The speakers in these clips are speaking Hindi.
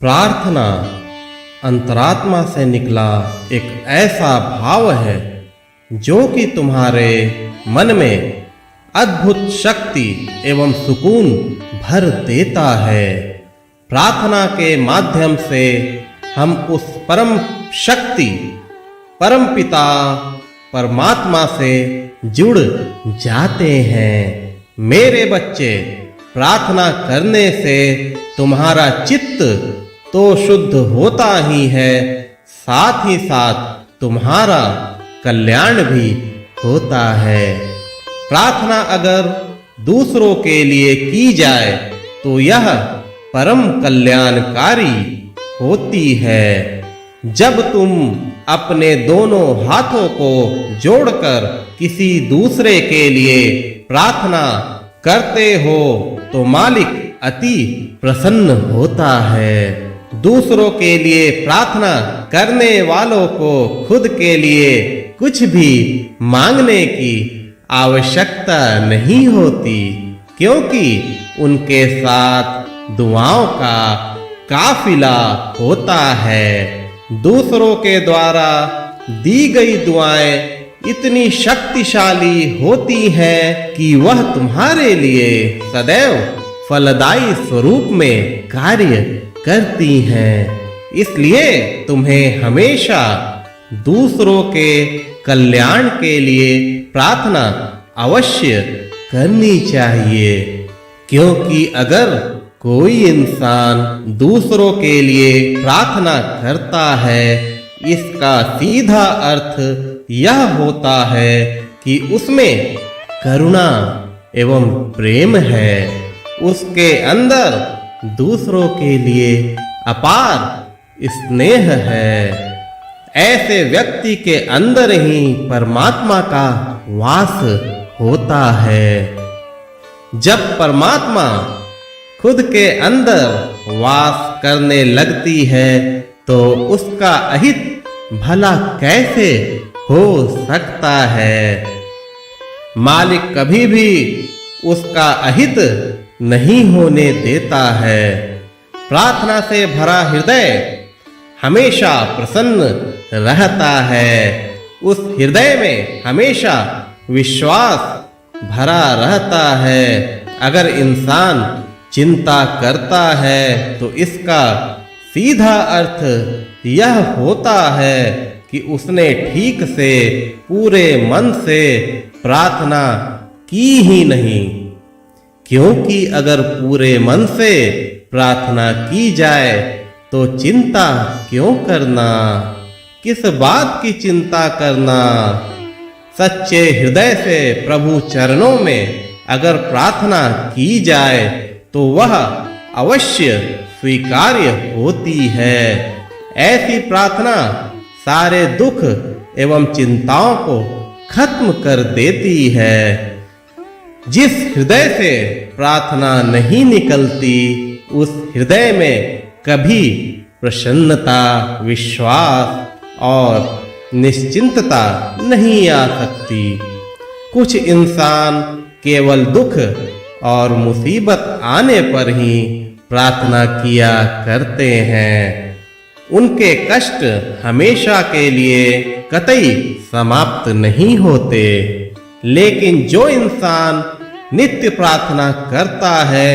प्रार्थना अंतरात्मा से निकला एक ऐसा भाव है जो कि तुम्हारे मन में अद्भुत शक्ति एवं सुकून भर देता है। प्रार्थना के माध्यम से हम उस परम शक्ति परम पिता परमात्मा से जुड़ जाते हैं। मेरे बच्चे, प्रार्थना करने से तुम्हारा चित्त तो शुद्ध होता ही है, साथ ही साथ तुम्हारा कल्याण भी होता है। प्रार्थना अगर दूसरों के लिए की जाए तो यह परम कल्याणकारी होती है। जब तुम अपने दोनों हाथों को जोड़कर किसी दूसरे के लिए प्रार्थना करते हो तो मालिक अति प्रसन्न होता है। दूसरों के लिए प्रार्थना करने वालों को खुद के लिए कुछ भी मांगने की आवश्यकता नहीं होती, क्योंकि उनके साथ दुआओं का काफिला होता है। दूसरों के द्वारा दी गई दुआएं इतनी शक्तिशाली होती हैं कि वह तुम्हारे लिए सदैव फलदायी स्वरूप में कार्य करती हैं। इसलिए तुम्हें हमेशा दूसरों के कल्याण के लिए प्रार्थना अवश्य करनी चाहिए, क्योंकि अगर कोई इंसान दूसरों के लिए प्रार्थना करता है, इसका सीधा अर्थ यह होता है कि उसमें करुणा एवं प्रेम है। उसके अंदर दूसरों के लिए अपार स्नेह है। ऐसे व्यक्ति के अंदर ही परमात्मा का वास होता है। जब परमात्मा खुद के अंदर वास करने लगती है तो उसका अहित भला कैसे हो सकता है। मालिक कभी भी उसका अहित नहीं होने देता है। प्रार्थना से भरा हृदय हमेशा प्रसन्न रहता है। उस हृदय में हमेशा विश्वास भरा रहता है। अगर इंसान चिंता करता है तो इसका सीधा अर्थ यह होता है कि उसने ठीक से पूरे मन से प्रार्थना की ही नहीं, क्योंकि अगर पूरे मन से प्रार्थना की जाए तो चिंता क्यों करना, किस बात की चिंता करना। सच्चे हृदय से प्रभु चरणों में अगर प्रार्थना की जाए तो वह अवश्य स्वीकार्य होती है। ऐसी प्रार्थना सारे दुख एवं चिंताओं को खत्म कर देती है। जिस हृदय से प्रार्थना नहीं निकलती, उस हृदय में कभी प्रसन्नता, विश्वास और निश्चिंतता नहीं आ सकती। कुछ इंसान केवल दुख और मुसीबत आने पर ही प्रार्थना किया करते हैं। उनके कष्ट हमेशा के लिए कतई समाप्त नहीं होते। लेकिन जो इंसान नित्य प्रार्थना करता है,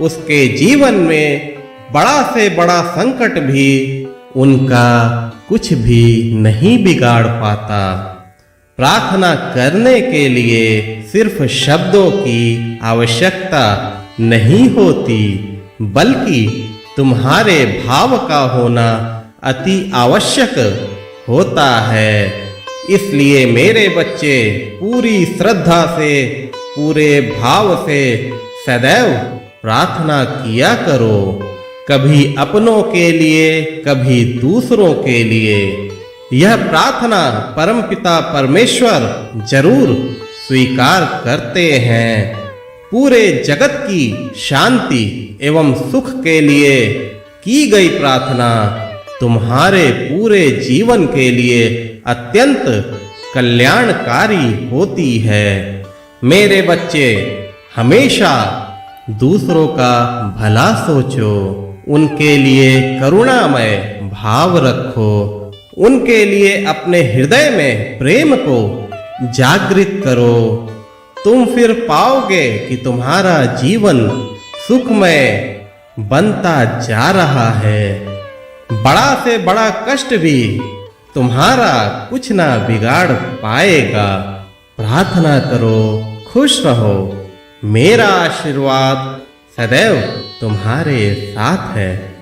उसके जीवन में बड़ा से बड़ा संकट भी उनका कुछ भी नहीं बिगाड़ पाता। प्रार्थना करने के लिए सिर्फ शब्दों की आवश्यकता नहीं होती, बल्कि तुम्हारे भाव का होना अति आवश्यक होता है। इसलिए मेरे बच्चे, पूरी श्रद्धा से, पूरे भाव से सदैव प्रार्थना किया करो, कभी अपनों के लिए, कभी दूसरों के लिए। यह प्रार्थना परमपिता परमेश्वर जरूर स्वीकार करते हैं। पूरे जगत की शांति एवं सुख के लिए की गई प्रार्थना तुम्हारे पूरे जीवन के लिए अत्यंत कल्याणकारी होती है। मेरे बच्चे, हमेशा दूसरों का भला सोचो। उनके लिए करुणामय भाव रखो, उनके लिए अपने हृदय में प्रेम को जागृत करो। तुम फिर पाओगे कि तुम्हारा जीवन सुखमय बनता जा रहा है। बड़ा से बड़ा कष्ट भी तुम्हारा कुछ ना बिगाड़ पाएगा। प्रार्थना करो, खुश रहो। मेरा आशीर्वाद सदैव तुम्हारे साथ है।